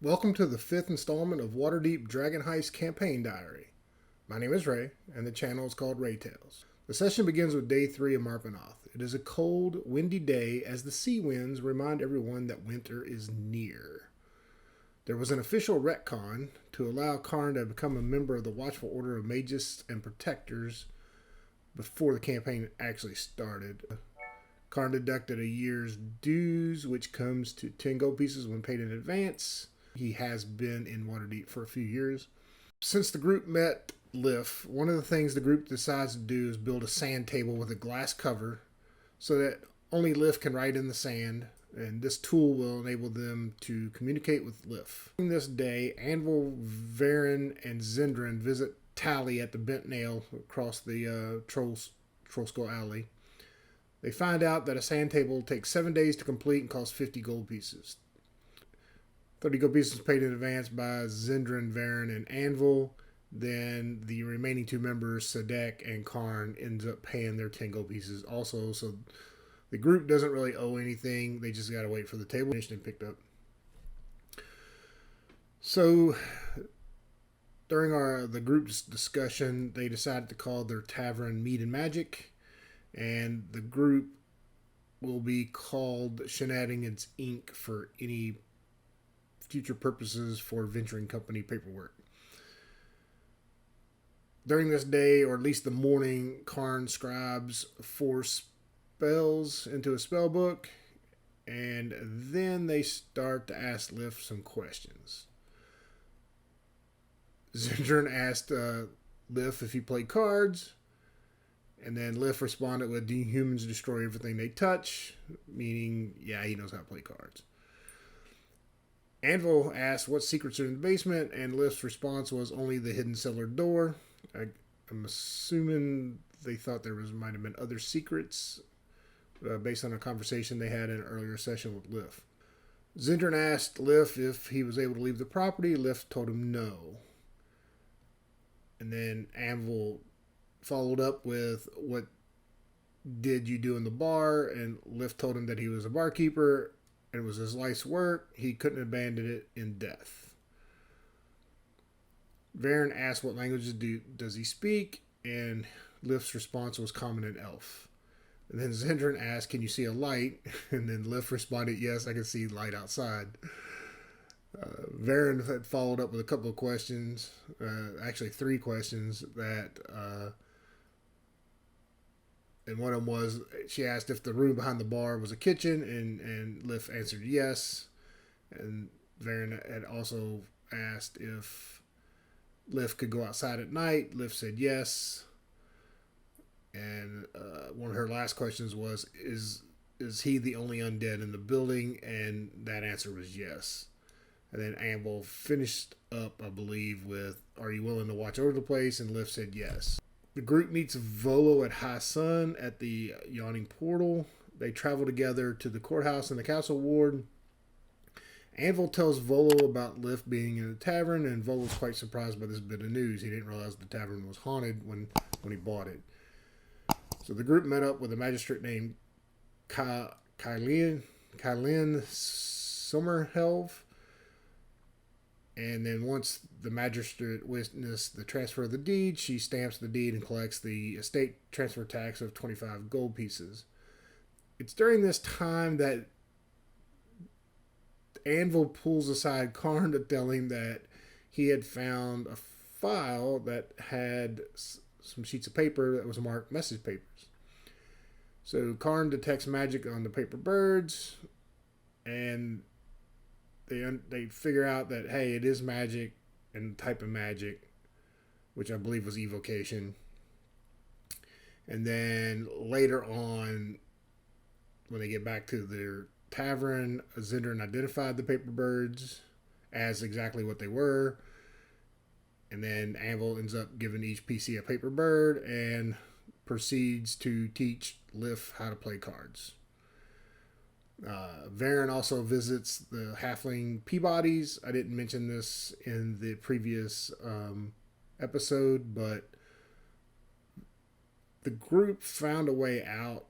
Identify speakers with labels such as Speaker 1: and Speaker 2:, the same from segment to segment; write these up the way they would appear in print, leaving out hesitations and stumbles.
Speaker 1: Welcome to the fifth installment of Waterdeep Dragon Heist Campaign Diary. My name is Ray, and the channel is called Ray Tales. The session begins with day 3 of Marpenoth. It is a cold, windy day as the sea winds remind everyone that winter is near. There was an official retcon to allow Karn to become a member of the Watchful Order of Mages and Protectors before the campaign actually started. Karn deducted a year's dues, which comes to 10 gold pieces when paid in advance. He has been in Waterdeep for a few years. Since the group met Lif, one of the things the group decides to do is build a sand table with a glass cover so that only Lif can write in the sand, and this tool will enable them to communicate with Lif. On this day, Anvil, Varen, and Zendrin visit Tally at the Bent Nail across the Troll Skull Alley. They find out that a sand table takes 7 days to complete and costs 50 gold pieces. 30 gold pieces paid in advance by Zendrin, Varen, and Anvil. Then the remaining two members, Sadek and Karn, ends up paying their 10 gold pieces also. So the group doesn't really owe anything. They just got to wait for the table finished and picked up. So during the group's discussion, they decided to call their tavern Meat and Magic. And the group will be called Shenanigans Inc. for any future purposes for venturing company paperwork. During this day, or at least the morning, Karn scribes 4 spells into a spell book, and then they start to ask Lif some questions. Zendrin asked Lif if he played cards, and then Lif responded with, "Do humans destroy everything they touch?" Meaning, yeah, he knows how to play cards. Anvil asked what secrets are in the basement, and Lif's response was only the hidden cellar door. I'm assuming they thought might have been other secrets based on a conversation they had in an earlier session with Lif. Zendrin asked Lif if he was able to leave the property. Lif told him no. And then Anvil followed up with, "What did you do in the bar?" And Lif told him that he was a barkeeper and it was his life's work. He couldn't abandon it in death. Varen asked what languages does he speak, and Lif's response was Common and Elf. And then Zendrin asked, "Can you see a light?" And then Lif responded, "Yes, I can see light outside." Varen had followed up with a couple of questions, actually 3 questions and one of them was, she asked if the room behind the bar was a kitchen, and Lif answered yes. And Varen had also asked if Lif could go outside at night. Lif said yes. And one of her last questions was, is he the only undead in the building? And that answer was yes. And then Anvil finished up, I believe, with, "Are you willing to watch over the place?" And Lif said yes. The group meets Volo at high sun at the Yawning Portal. They travel together to the courthouse and the castle ward. Anvil tells Volo about Lif being in the tavern, and Volo's quite surprised by this bit of news. He didn't realize the tavern was haunted when he bought it. So the group met up with a magistrate named Kylin Sommerhelv. And then once the magistrate witnessed the transfer of the deed, she stamps the deed and collects the estate transfer tax of 25 gold pieces. It's during this time that Anvil pulls aside Karn to tell him that he had found a file that had some sheets of paper that was marked message papers. So Karn detects magic on the paper birds, and they figure out that, hey, it is magic, and the type of magic, which I believe was evocation. And then later on, when they get back to their tavern, Zendrin identified the paper birds as exactly what they were. And then Anvil ends up giving each PC a paper bird and proceeds to teach Lif how to play cards. Varen also visits the halfling Peabodys. I didn't mention this in the previous episode, but the group found a way out,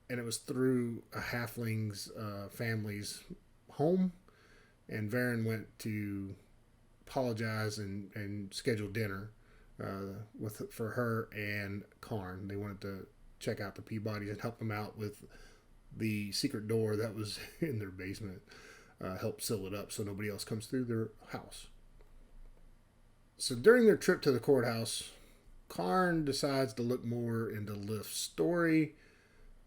Speaker 1: and it was through a halfling's family's home. and Varen went to apologize and schedule dinner for her and Karn. They wanted to check out the Peabodys and help them out with the secret door that was in their basement. Help seal it up so nobody else comes through their house. So during their trip to the courthouse, Karn decides to look more into Lif's story.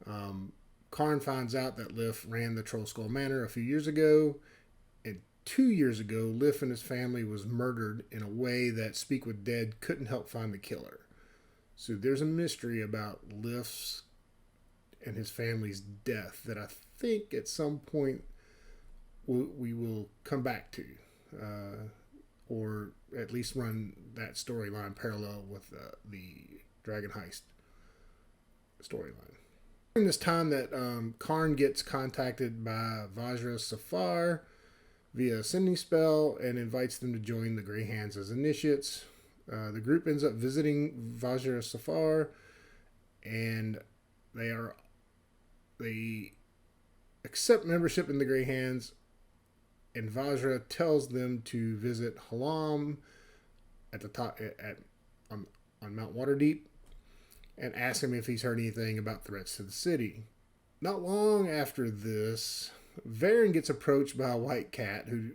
Speaker 1: Karn finds out that Lif ran the Trollskull Manor a few years ago, and 2 years ago, Lif and his family was murdered in a way that Speak with Dead couldn't help find the killer. So there's a mystery about Lif's and his family's death that I think at some point we will come back to, or at least run that storyline parallel with the Dragon Heist storyline. During this time that Karn gets contacted by Vajra Safar via sending spell and invites them to join the Grey Hands as initiates. The group ends up visiting Vajra Safar, and they accept membership in the Grey Hands, and Vajra tells them to visit Halam at the top on Mount Waterdeep, and ask him if he's heard anything about threats to the city. Not long after this, Varen gets approached by a white cat who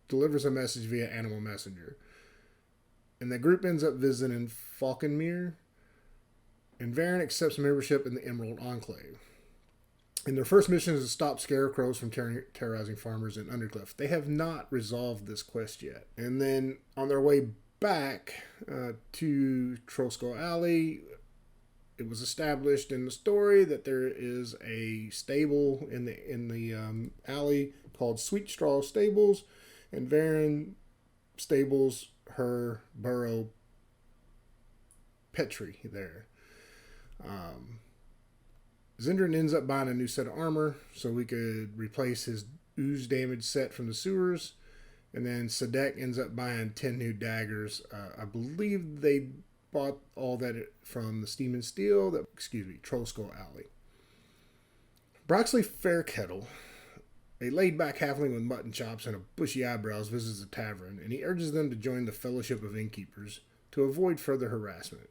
Speaker 1: delivers a message via animal messenger. And the group ends up visiting Falconmere, and Varen accepts membership in the Emerald Enclave. And their first mission is to stop scarecrows from terrorizing farmers in Undercliff. They have not resolved this quest yet. And then on their way back to Trollskull Alley, it was established in the story that there is a stable in the alley called Sweet Straw Stables, and Varen stables her burrow Petri there. Zendrin ends up buying a new set of armor so we could replace his ooze damage set from the sewers. And then Sadek ends up buying 10 new daggers. I believe they bought all that from the Steam and Steel, Trollskull Alley. Broxley Fairkettle, a laid-back halfling with mutton chops and a bushy eyebrows, visits the tavern, and he urges them to join the Fellowship of Innkeepers to avoid further harassment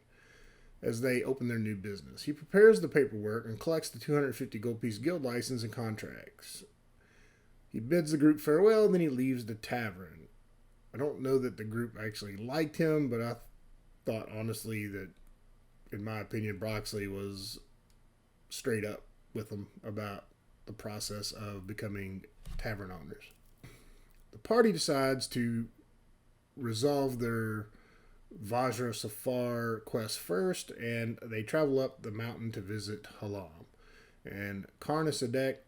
Speaker 1: as they open their new business. He prepares the paperwork and collects the 250 gold piece guild license and contracts. He bids the group farewell, then he leaves the tavern. I don't know that the group actually liked him, but I thought honestly that, in my opinion, Broxley was straight up with them about the process of becoming tavern owners. The party decides to resolve their Vajra Safar quest first, and they travel up the mountain to visit Halam. And Karn and Sadek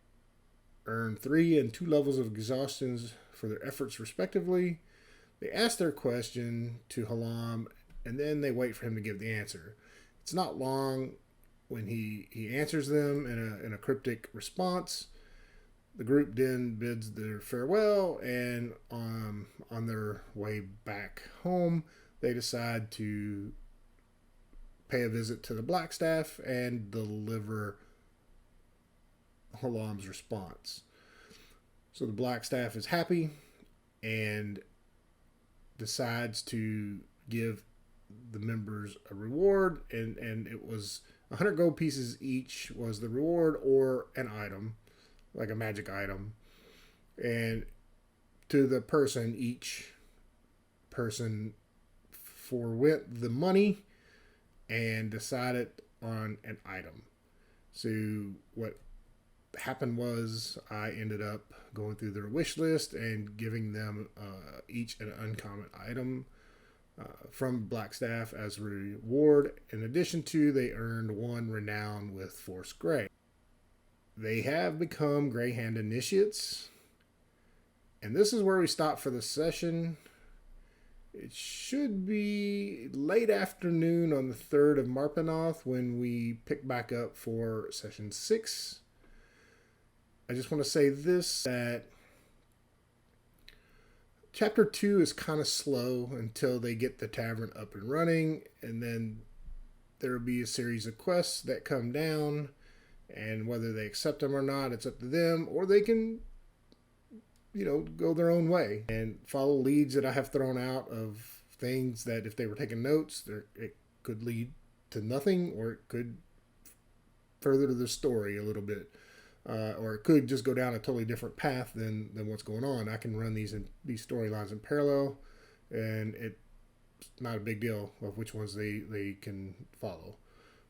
Speaker 1: earn 3 and 2 levels of exhaustions for their efforts respectively. They ask their question to Halam, and then they wait for him to give the answer. It's not long when he answers them in a cryptic response. The group then bids their farewell, and on their way back home, they decide to pay a visit to the Blackstaff and deliver Halam's response. So the Blackstaff is happy and decides to give the members a reward, and it was 100 gold pieces each was the reward, or an item, like a magic item. And to the person, each person forwent the money and decided on an item. So what happened was I ended up going through their wish list and giving them each an uncommon item from Blackstaff as a reward. In addition to, they earned 1 renown with Force Grey. They have become Grey Hand initiates, and this is where we stop for the session. It should be late afternoon on the 3rd of Marpenoth when we pick back up for session 6. I just want to say this, that chapter 2 is kind of slow until they get the tavern up and running, and then there will be a series of quests that come down, and whether they accept them or not, it's up to them, or they can go their own way and follow leads that I have thrown out of things that if they were taking notes, it could lead to nothing, or it could further the story a little bit, or it could just go down a totally different path than what's going on. I can run these storylines in parallel, and it's not a big deal of which ones they can follow,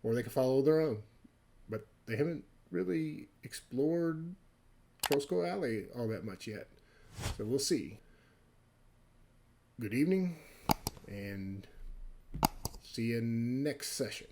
Speaker 1: or they can follow their own. But they haven't really explored Trosco Alley all that much yet, so we'll see. Good evening, and see you next session.